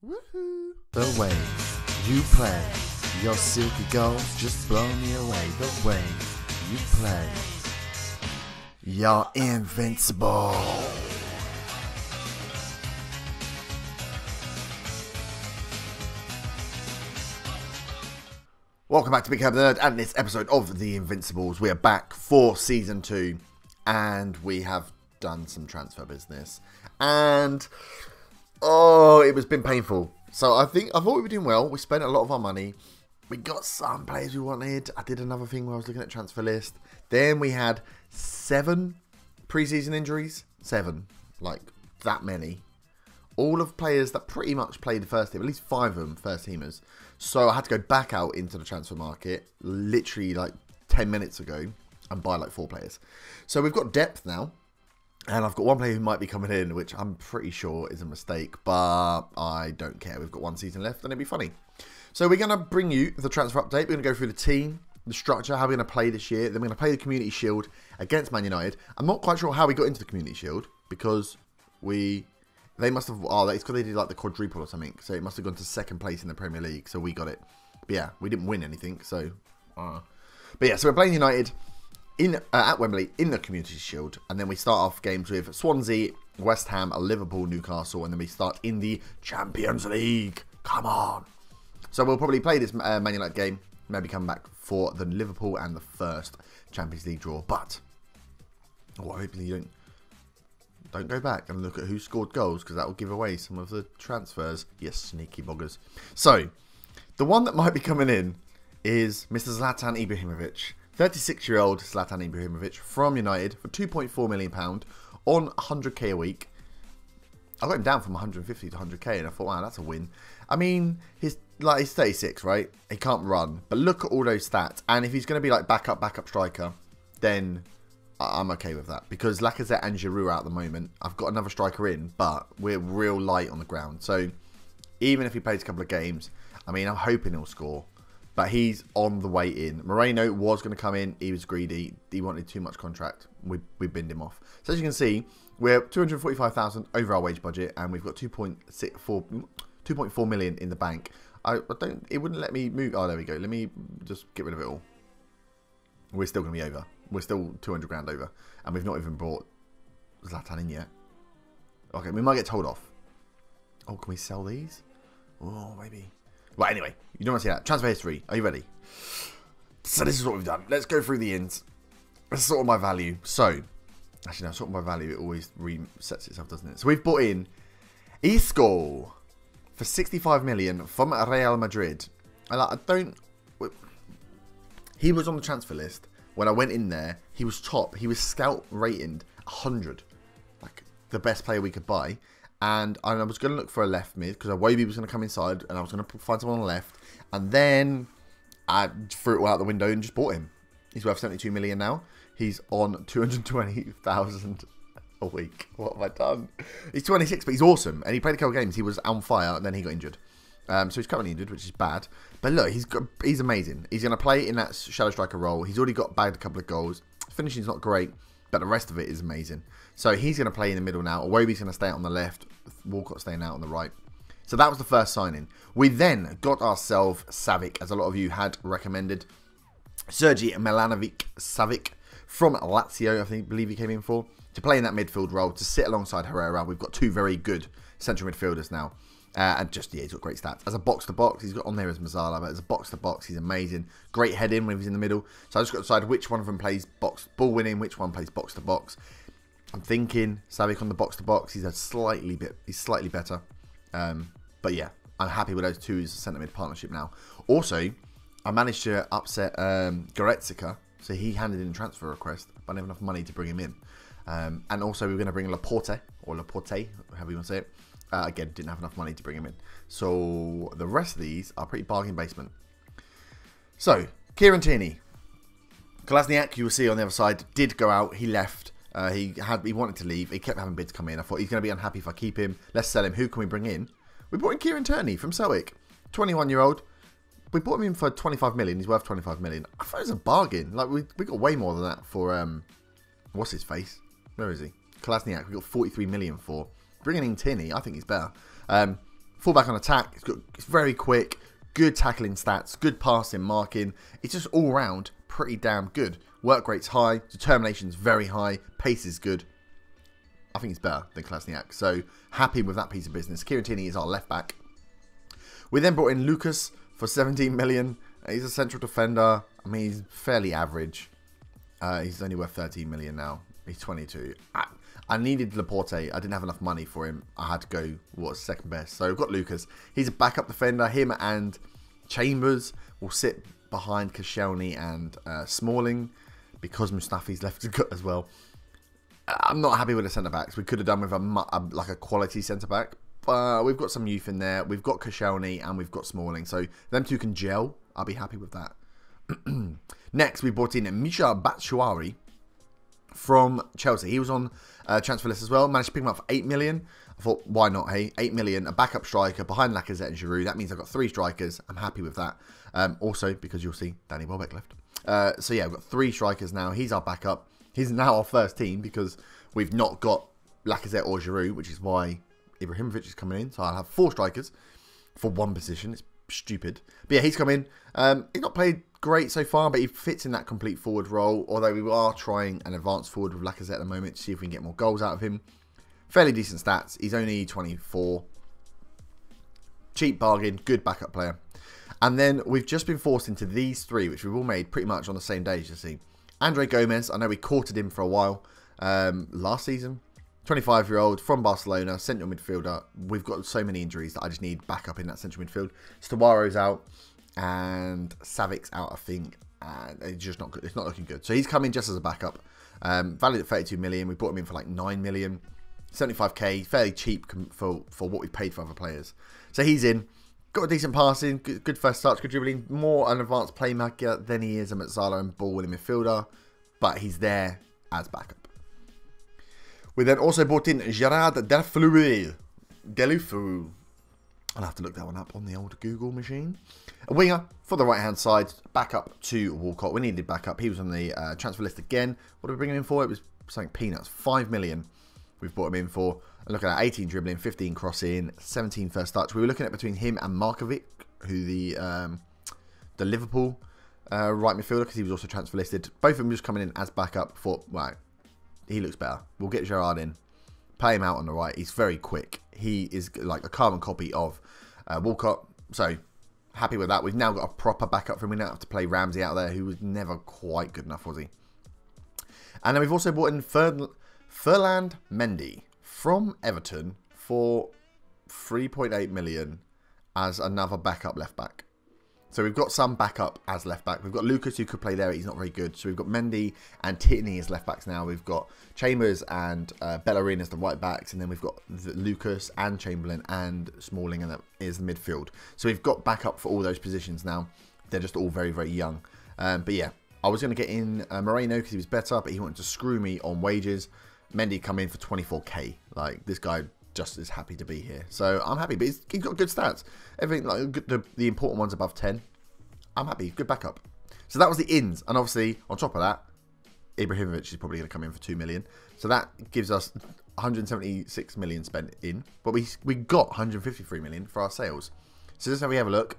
Woohoo! The way you play your silky gold just blow me away. The way you play, you're invincible. Welcome back to Big Herb Nerd and this episode of The Invincibles. We are back for Season 2 and we have done some transfer business. And, it was been painful. So I thought we were doing well. We spent a lot of our money. We got some players we wanted. I did another thing where I was looking at transfer list. Then we had 7 preseason injuries. 7. Like, that many. All of players that pretty much played the first team. At least 5 of them first teamers. So I had to go back out into the transfer market literally like 10 minutes ago and buy like 4 players. So we've got depth now. And I've got one player who might be coming in, which I'm pretty sure is a mistake. But I don't care. We've got 1 season left and it'll be funny. So we're going to bring you the transfer update. We're going to go through the team, the structure, how we're going to play this year. Then we're going to play the Community Shield against Man United. I'm not quite sure how we got into the Community Shield because they must have, it's because they did like the quadruple or something. So it must have gone to 2nd place in the Premier League. So we got it. But yeah, we didn't win anything. So, but yeah, so we're playing United at Wembley in the Community Shield. And then we start off games with Swansea, West Ham, Liverpool, Newcastle. And then we start in the Champions League. Come on. So we'll probably play this Man United game. Maybe come back for the Liverpool and the first Champions League draw. But, hopefully you don't go back and look at who scored goals, because that will give away some of the transfers. You sneaky boggers. So, the one that might be coming in is Mr. Zlatan Ibrahimovic. 36-year-old Zlatan Ibrahimovic from United for £2.4 million on 100k a week. I got him down from 150 to 100k and I thought, wow, that's a win. I mean, he's 36, right? He can't run. But look at all those stats. And if he's going to be like backup striker, then I'm okay with that, because Lacazette and Giroud are out at the moment. I've got another striker in, but we're real light on the ground. So even if he plays a couple of games, I mean, I'm hoping he'll score. But he's on the way in. Moreno was going to come in. He was greedy. He wanted too much contract. We binned him off. So as you can see, we're 245,000 over our wage budget, and we've got 2.4 million in the bank. It wouldn't let me move. Oh, there we go. Let me just get rid of it all. We're still going to be over. We're still 200 grand over. And we've not even brought Zlatan in yet. Okay, we might get told off. Oh, can we sell these? Oh, maybe. Right, anyway. You don't want to see that. Transfer history. Are you ready? So this is what we've done. Let's go through the ins. Let's sort of my value. So, actually, no, sort of my value. It always resets itself, doesn't it? So we've bought in Isco for 65 million from Real Madrid. And he was on the transfer list. When I went in there, he was top. He was scout rated 100. Like, the best player we could buy. And I was going to look for a left mid, because Iwobi was going to come inside, and I was going to find someone on the left. And then I threw it all out the window and just bought him. He's worth 72 million now. He's on 220,000 a week. What have I done? He's 26, but he's awesome. And he played a couple of games. He was on fire, and then he got injured. So he's currently injured, which is bad. But look, he's amazing. He's going to play in that shadow striker role. He's already bagged a couple of goals. Finishing's not great, but the rest of it is amazing. So he's going to play in the middle now. Iwobi's going to stay out on the left. Walcott staying out on the right. So that was the first signing. We then got ourselves Savic, as a lot of you had recommended. Sergi Milanovic Savic from Lazio, I believe he came in for, to play in that midfield role, to sit alongside Herrera. We've got 2 very good central midfielders now. And just, yeah, he's got great stats. As a box-to-box, he's got on there as Mazzala, but as a box-to-box, he's amazing. Great head-in when he's in the middle. So I just got to decide which one of them plays ball-winning, which one plays box-to-box. I'm thinking Savic on the box-to-box. He's slightly better. But yeah, I'm happy with those 2 as a centre-mid partnership now. Also, I managed to upset Goretzka, so he handed in a transfer request, but I didn't have enough money to bring him in. And also, we were going to bring Laporte, however you want to say it. Again, didn't have enough money to bring him in. So the rest of these are pretty bargain basement. So, Kieran Tierney. Kolasinac, you will see on the other side, did go out. He left. He wanted to leave. He kept having bids come in. I thought he's going to be unhappy if I keep him. Let's sell him. Who can we bring in? We brought in Kieran Tierney from Celtic. 21-year-old. We bought him in for 25 million. He's worth 25 million. I thought it was a bargain. Like, we got way more than that for, what's his face? Where is he? Kolasinac. We got 43 million for. Bringing in Tierney, I think he's better. Fullback on attack. It's very quick. Good tackling stats. Good passing, marking. It's just all round pretty damn good. Work rate's high. Determination's very high. Pace is good. I think he's better than Klasniak. So happy with that piece of business. Kieran Tierney is our left back. We then brought in Lucas for 17 million. He's a central defender. I mean, he's fairly average. He's only worth 13 million now. He's 22. I needed Laporte. I didn't have enough money for him. I had to go, what's second best? So we've got Lucas. He's a backup defender. Him and Chambers will sit behind Koscielny and Smalling because Mustafi's left as well. I'm not happy with the centre-backs. We could have done with like a quality centre-back. We've got some youth in there. We've got Koscielny and we've got Smalling. So them two can gel. I'll be happy with that. Next, we brought in Misha Batshuayi from Chelsea. He was on transfer list as well. Managed to pick him up for 8 million. I thought, why not, hey? 8 million, a backup striker behind Lacazette and Giroud. That means I've got 3 strikers. I'm happy with that. Also, because you'll see Danny Welbeck left. So yeah, I've got 3 strikers now. He's our backup. He's now our first team because we've not got Lacazette or Giroud, which is why Ibrahimovic is coming in. So I'll have 4 strikers for 1 position. It's stupid. But yeah, he's come in. He's not played great so far, but he fits in that complete forward role. Although we are trying an advanced forward with Lacazette at the moment to see if we can get more goals out of him. Fairly decent stats. He's only 24. Cheap bargain. Good backup player. And then we've just been forced into these 3, which we've all made pretty much on the same day, as you see. Andre Gomez. I know we courted him for a while last season. 25-year-old from Barcelona, central midfielder. We've got so many injuries that I just need backup in that central midfield. Stawaro's out and Savic's out, I think. And it's just not good. It's not looking good. So he's coming just as a backup. Valued at 32 million. We brought him in for like 9 million. 75k, fairly cheap for what we paid for other players. So he's in. Got a decent passing, good first touch, good dribbling. More an advanced playmaker than he is a Mezzala and ball-winning midfielder. But he's there as backup. We then also brought in Gerard Deulofeu. I'll have to look that one up on the old Google machine. A winger for the right-hand side, backup to Walcott. We needed backup. He was on the transfer list again. What did we bring him in for? It was something peanuts. 5 million we've brought him in for. And look at that, 18 dribbling, 15 crossing, 17 first touch. We were looking at between him and Markovic, who the Liverpool right midfielder, because he was also transfer listed. Both of them just coming in as backup. Thought, right, he looks better. We'll get Gerard in, play him out on the right. He's very quick. He is like a carbon copy of Walcott. So happy with that. We've now got a proper backup for him. We don't have to play Ramsey out there, who was never quite good enough, was he? And then we've also brought in Ferland Mendy from Everton for 3.8 million as another backup left back. So we've got some backup as left back. We've got Lucas, who could play there. He's not very good. So we've got Mendy and Tierney as left backs now. We've got Chambers and Bellerin as the right backs. And then we've got Lucas and Chamberlain and Smalling, and that is the midfield. So we've got backup for all those positions now. They're just all very, very young. But yeah, I was going to get in Moreno because he was better, but he wanted to screw me on wages. Mendy come in for 24k. Like, this guy just is happy to be here. So I'm happy, but he's got good stats. Everything, like the important ones above 10. I'm happy. Good backup. So that was the ins. And obviously, on top of that, Ibrahimovic is probably going to come in for 2 million. So that gives us 176 million spent in. But we got 153 million for our sales. So this is how we have a look.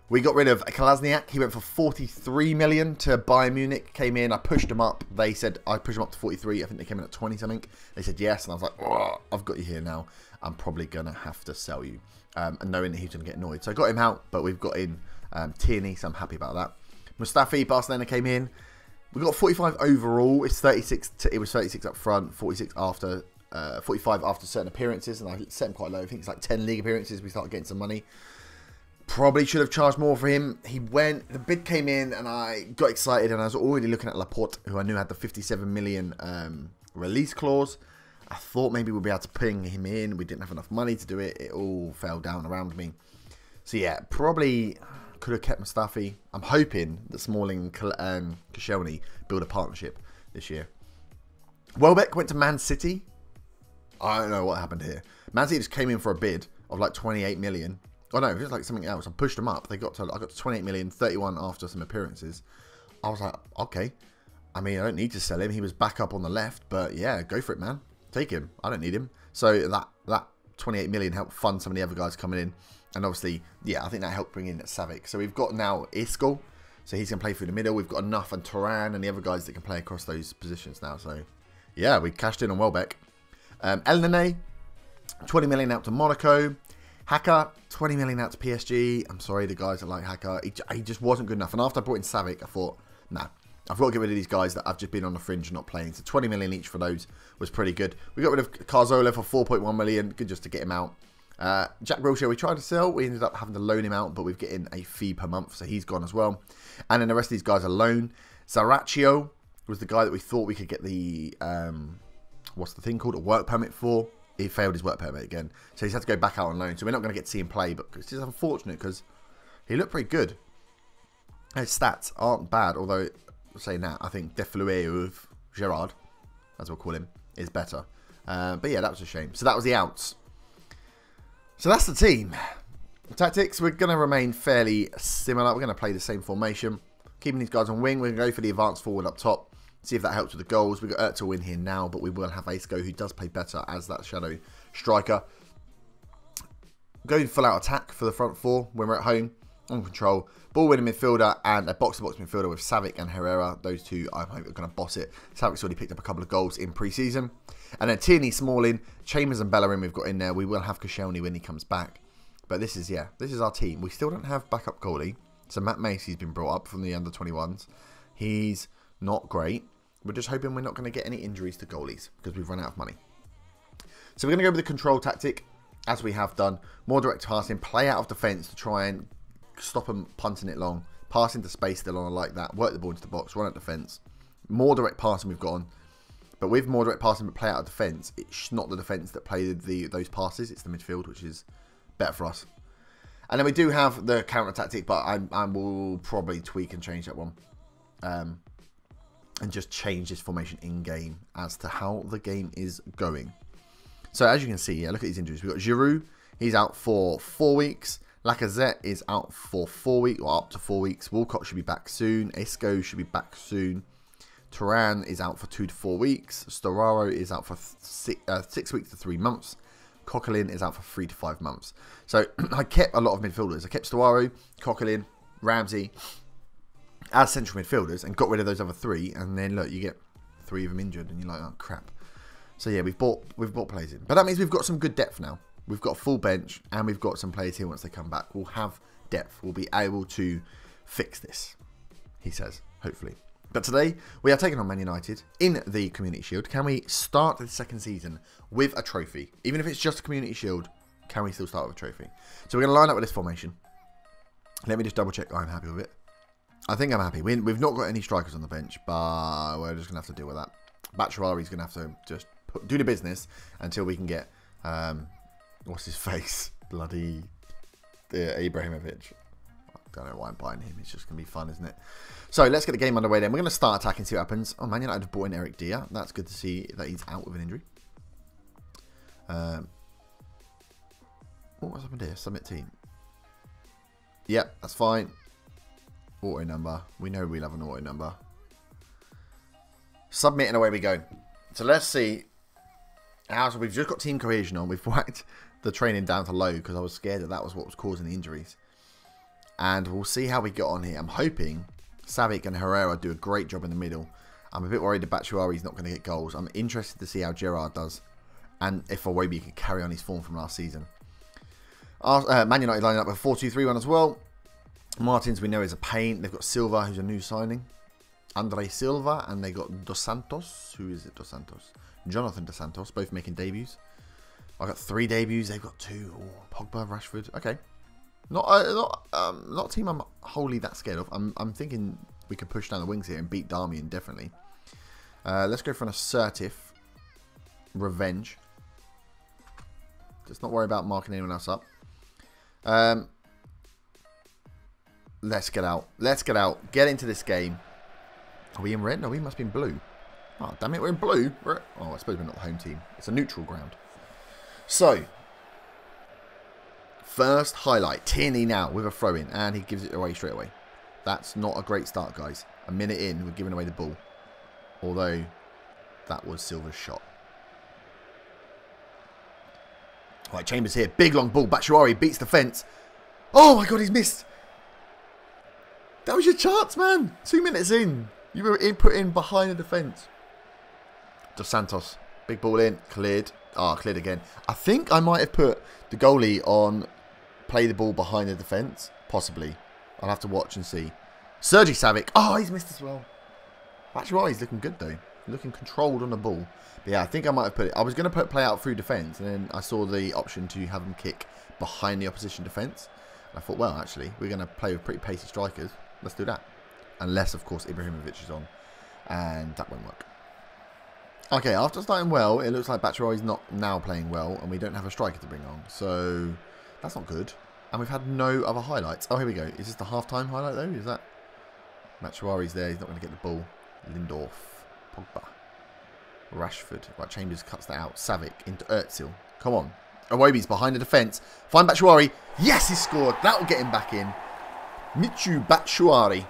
We got rid of Klasniak. He went for 43 million to Bayern Munich. Came in. I pushed him up. They said I pushed him up to 43. I think they came in at 20 something. They said yes. And I was like, oh, I've got you here now. I'm probably going to have to sell you. And knowing that he's going to get annoyed. So I got him out. But we've got in Tierney. So I'm happy about that. Mustafi, Barcelona came in. We got 45 overall. It's 36. It was 36 up front. 46 after. 45 after certain appearances. And I set him quite low. I think it's like 10 league appearances. We started getting some money. Probably should have charged more for him. He went, the bid came in and I got excited and I was already looking at Laporte, who I knew had the 57 million release clause. I thought maybe we'd be able to ping him in. We didn't have enough money to do it. It all fell down around me. So yeah, probably could have kept Mustafi. I'm hoping that Smalling and Koscielny build a partnership this year. Welbeck went to Man City. I don't know what happened here. Man City just came in for a bid of like 28 million. Oh no, it was like something else. I pushed them up. I got to 28 million, 31 after some appearances. I was like, okay. I mean, I don't need to sell him. He was back up on the left, but yeah, go for it, man. Take him. I don't need him. So that 28 million helped fund some of the other guys coming in. And obviously, yeah, I think that helped bring in Savic. So we've got now Isco. So he's going to play through the middle. We've got enough and Turan and the other guys that can play across those positions now. So, yeah, we cashed in on Welbeck. El Nene, 20 million out to Monaco. Haka, 20 million out to PSG. I'm sorry, the guys that like Haka. He just wasn't good enough. And after I brought in Savic, I thought, nah, I've got to get rid of these guys that have just been on the fringe and not playing. So 20 million each for those was pretty good. We got rid of Carzola for 4.1 million. Good just to get him out. Jack Wilshere, we tried to sell. We ended up having to loan him out, but we've getting a fee per month, so he's gone as well. And then the rest of these guys are loan. Zaraccio was the guy that we thought we could get the, what's the thing called? A work permit for. He failed his work permit again. So he's had to go back out on loan. So we're not going to get to see him play, but it's just unfortunate because he looked pretty good. His stats aren't bad, although, saying that, I think Defleuer of Gerard, as we'll call him, is better. But yeah, that was a shame. So that was the outs. So that's the team. Tactics, we're going to remain fairly similar. We're going to play the same formation. Keeping these guys on wing. We're going to go for the advanced forward up top. See if that helps with the goals. We've got to win here now, but we will have Isco, who does play better as that shadow striker. Going full out attack for the front four when we're at home. On control. Ball winning midfielder and a box-to-box midfielder with Savic and Herrera. Those two, I hope, are going to boss it. Savic's already picked up a couple of goals in pre-season. And then Tierney, Smalling, Chambers and Bellerin we've got in there. We will have Koscielny when he comes back. But this is, yeah, this is our team. We still don't have backup goalie. So Matt Macy's been brought up from the under-21s. He's not great. We're just hoping we're not going to get any injuries to goalies because we've run out of money. So we're going to go with the control tactic, as we have done. More direct passing, play out of defence to try and stop them punting it long. Pass into space still on like that. Work the ball into the box, run at defence. More direct passing we've got on. But with more direct passing but play out of defence, it's not the defence that play those passes. It's the midfield, which is better for us. And then we do have the counter tactic, but I will probably tweak and change that one. And just change this formation in-game as to how the game is going. So as you can see, yeah, look at these injuries. We've got Giroud, he's out for 4 weeks. Lacazette is out for 4 weeks, or up to 4 weeks. Walcott should be back soon. Isco should be back soon. Turan is out for 2 to 4 weeks. Storaro is out for 6 weeks to 3 months. Coquelin is out for 3 to 5 months. So I kept a lot of midfielders. I kept Storaro, Coquelin, Ramsey as central midfielders and got rid of those other 3. And then look, you get 3 of them injured and you're like, oh crap. So yeah, we've bought players in. But that means we've got some good depth now. We've got a full bench and we've got some players here once they come back. We'll have depth. We'll be able to fix this, he says, hopefully. But today, we are taking on Man United in the Community Shield. Can we start the second season with a trophy? Even if it's just a Community Shield, can we still start with a trophy? So we're going to line up with this formation. Let me just double check I'm happy with it. I think I'm happy. We've not got any strikers on the bench, but we're just going to have to deal with that. Batshuayi's going to have to just do the business until we can get... what's his face? Bloody Ibrahimovic. I don't know why I'm buying him. It's just going to be fun, isn't it? So let's get the game underway then. We're going to start attacking, see what happens. Oh, Man United have brought in Eric Dier. That's good to see that he's out with an injury. What's happened here? Submit team. Yep, that's fine. Auto number. We know we'll have an auto number. Submit and away we go. So let's see. So we've just got team cohesion on. We've whacked the training down to low because I was scared that was what was causing the injuries. And we'll see how we get on here. I'm hoping Savic and Herrera do a great job in the middle. I'm a bit worried that Batshuayi's not going to get goals. I'm interested to see how Gerrard does. And if Iwobi can carry on his form from last season. Man United lining up with a 4-2-3-1 as well. Martins we know is a pain. They've got Silva, who's a new signing. Andre Silva. And they got Dos Santos. Who is it, Dos Santos? Jonathan Dos Santos, both making debuts. I've got 3 debuts. They've got 2. Oh, Pogba, Rashford. Okay. Not a team I'm wholly that scared of. I'm thinking we could push down the wings here and beat Darmian, definitely. Let's go for an assertive revenge. Just not worry about marking anyone else up. Let's get out. Let's get out. Get into this game. Are we in red? No, we must be in blue. Oh, damn it, we're in blue. Oh, I suppose we're not the home team. It's a neutral ground. So, first highlight. Tierney now with a throw-in, and he gives it away straight away. That's not a great start, guys. A minute in, we're giving away the ball. Although, that was Silva's shot. Right, Chambers here. Big long ball. Batshuayi beats the fence. Oh my god, he's missed. That was your chance, man. 2 minutes in. You were put in behind the defence. Dos Santos. Big ball in. Cleared. Ah, cleared again. I think I might have put the goalie on play the ball behind the defence. Possibly. I'll have to watch and see. Sergei Savic. Oh, he's missed as well. Batshuayi's looking good, though. Looking controlled on the ball. But yeah, I think I might have put it. I was going to put play out through defence, and then I saw the option to have them kick behind the opposition defence. And I thought, well, actually, we're going to play with pretty pacey strikers. Let's do that. Unless, of course, Ibrahimovic is on. And that won't work. Okay, after starting well, it looks like Batshuayi's not now playing well, and we don't have a striker to bring on. So, that's not good. And we've had no other highlights. Oh, here we go. Is this the half-time highlight, though? Is that... Batshuayi's there. He's not going to get the ball. Lindorf. Pogba. Rashford. Right, Chambers cuts that out. Savic into Özil. Come on. Iwobi's behind the defence. Find Batshuayi. Yes, he scored. That will get him back in. Michu Batshuayi.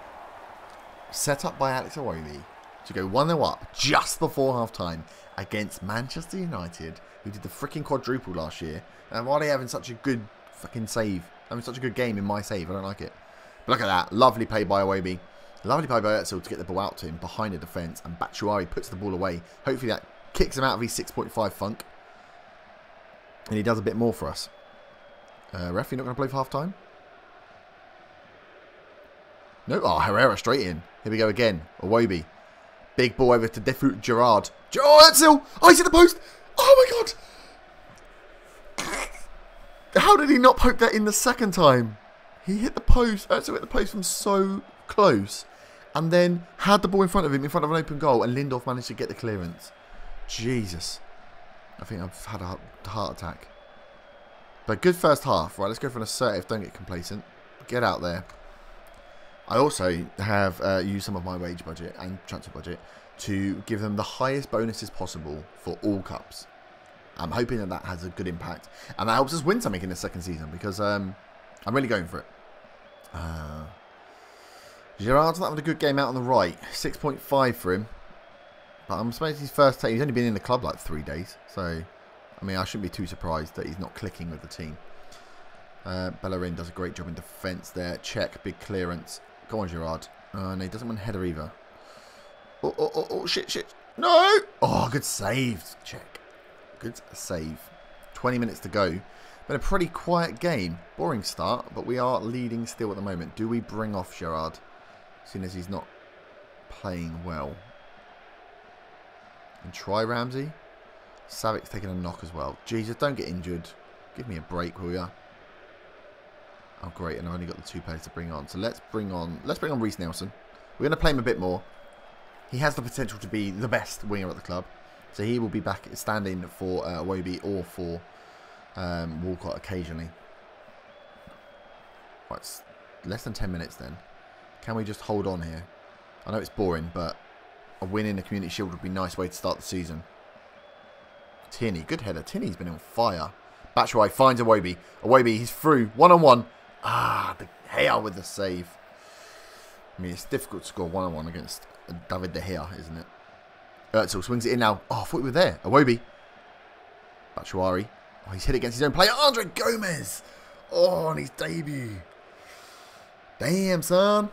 Set up by Alex Iwobi to go 1-0 up just before half-time against Manchester United, who did the freaking quadruple last year. And why are they having such a good fucking save? Having such a good game in my save. I don't like it. But look at that. Lovely play by Iwobi. Lovely play by Özil to get the ball out to him behind the defence. And Batshuayi puts the ball away. Hopefully that kicks him out of his 6.5 funk. And he does a bit more for us. Ref, you not going to play for half-time? No. Oh, Herrera straight in. Here we go again. Iwobi. Big ball over to Defut Gerrard. Oh, Özil! Oh, he's hit the post! Oh my god! How did he not poke that in the second time? He hit the post. Özil hit the post from so close. And then had the ball in front of him, in front of an open goal. And Lindorf managed to get the clearance. Jesus. I think I've had a heart attack. But good first half. Right, let's go for an assertive. Don't get complacent. Get out there. I also have used some of my wage budget and transfer budget to give them the highest bonuses possible for all cups. I'm hoping that that has a good impact. And that helps us win something in the second season because I'm really going for it. Gerrard's not having a good game out on the right. 6.5 for him. But I'm supposed his first take. He's only been in the club like 3 days. So, I mean, I shouldn't be too surprised that he's not clicking with the team. Bellerin does a great job in defence there. Check, big clearance. Go on, Gerrard. No, he doesn't want header either. Oh, shit. No! Oh, good save. Check. Good save. 20 minutes to go. Been a pretty quiet game. Boring start, but we are leading still at the moment. Do we bring off Gerrard? Seeing as he's not playing well. And try Ramsey. Savic's taking a knock as well. Jesus, don't get injured. Give me a break, will ya? Oh, great, and I've only got the 2 players to bring on. So let's bring on Reece Nelson. We're going to play him a bit more. He has the potential to be the best winger at the club. So he will be back standing for Iwobi or for Walcott occasionally. Right, it's less than 10 minutes then. Can we just hold on here? I know it's boring, but a win in the Community Shield would be a nice way to start the season. Tierney, good header. Tierney's been on fire. Batshuayi finds Iwobi. Iwobi, he's through. 1-on-1. Ah, the Gea with the save. I mean, it's difficult to score 1-on-1 against David De Gea, isn't it? Özil swings it in now. Oh, I thought we were there. Iwobi. Batshuayi. Oh, he's hit against his own player. Andre Gomez. Oh, on his debut. Damn, son.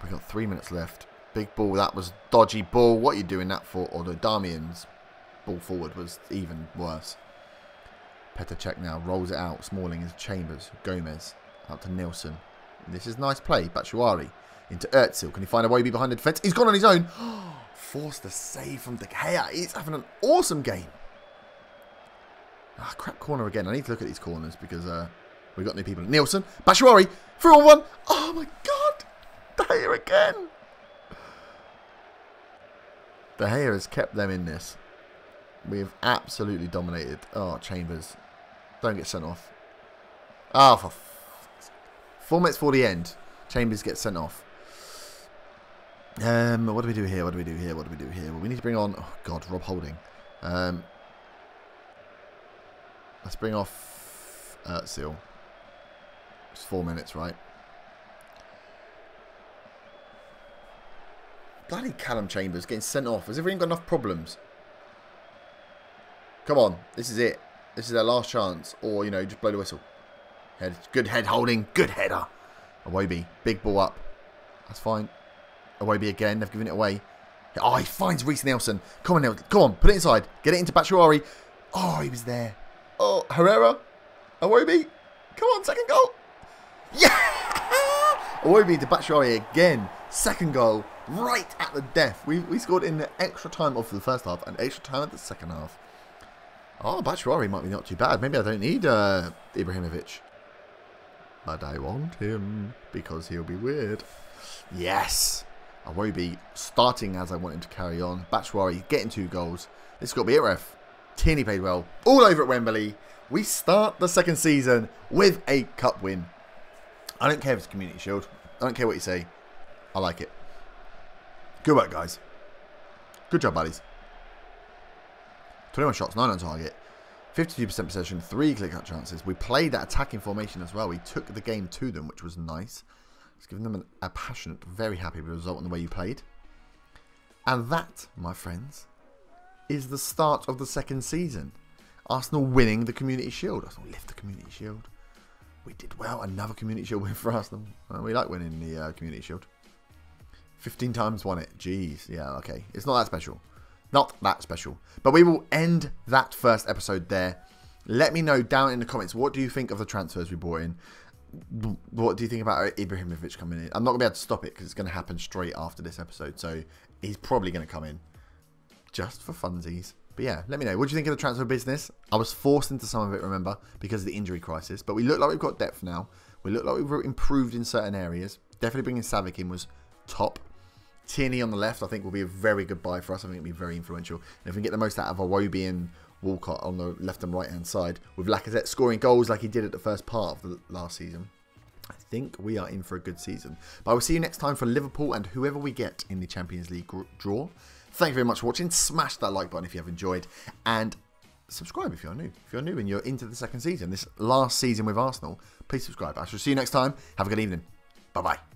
We've got 3 minutes left. Big ball. That was dodgy ball. What are you doing that for? Although Damian's ball forward was even worse. Petr Cech now rolls it out. Smalling is Chambers. Gomez out to Nilsson. This is nice play. Batshuayi into Özil. Can he find Iwobi behind the defence? He's gone on his own. Forced the save from De Gea. He's having an awesome game. Ah, crap corner again. I need to look at these corners because we've got new people. Nilsson. Batshuayi. 3-on-1. Oh my god. De Gea again. De Gea has kept them in this. We have absolutely dominated. Oh, Chambers. Don't get sent off. Ah, for 4 minutes for the end. Chambers gets sent off. What do we do here? What do we do here? What do we do here? Well, we need to bring on... Oh, God, Rob Holding. Let's bring off Özil. It's 4 minutes, right? Bloody Callum Chambers getting sent off. Has everyone got enough problems? Come on. This is it. This is their last chance. Or, you know, just blow the whistle. Good head holding. Good header. Iwobi. Big ball up. That's fine. Iwobi again. They've given it away. Oh, he finds Reece Nelson. Come on, Nelson. Come on. Put it inside. Get it into Batshuayi. Oh, he was there. Oh, Herrera. Iwobi. Come on. Second goal. Yeah! Iwobi to Batshuayi again. Second goal. Right at the death. We scored in the extra time of the first half and extra time of the second half. Oh, Batshuayi might be not too bad. Maybe I don't need Ibrahimovic. But I want him because he'll be weird. Yes. Iwobi starting as I want him to carry on. Batshuayi getting 2 goals. This has got to be it, ref. Tierney played well. All over at Wembley. We start the second season with a cup win. I don't care if it's Community Shield. I don't care what you say. I like it. Good work, guys. Good job, buddies. 21 shots, 9 on target. 52% possession, 3 clear-cut chances. We played that attacking formation as well. We took the game to them, which was nice. It's given them a passionate, very happy with the result and the way you played. And that, my friends, is the start of the second season. Arsenal winning the Community Shield. Arsenal lift the Community Shield. We did well. Another Community Shield win for Arsenal. We like winning the Community Shield. 15 times won it. Jeez. Yeah, okay. It's not that special. Not that special. But we will end that first episode there. Let me know down in the comments, what do you think of the transfers we brought in? What do you think about Ibrahimovic coming in? I'm not going to be able to stop it because it's going to happen straight after this episode. So he's probably going to come in just for funsies. But yeah, let me know. What do you think of the transfer business? I was forced into some of it, remember, because of the injury crisis. But we look like we've got depth now. We look like we've improved in certain areas. Definitely bringing Savic in was top. Tierney on the left, I think, will be a very good buy for us. I think it'll be very influential. And if we can get the most out of Iwobi and Walcott on the left and right hand side, with Lacazette scoring goals like he did at the first part of the last season, I think we are in for a good season. But I will see you next time for Liverpool and whoever we get in the Champions League draw. Thank you very much for watching. Smash that like button if you have enjoyed. And subscribe if you're new. If you're new and you're into the second season, this last season with Arsenal, please subscribe. I shall see you next time. Have a good evening. Bye-bye.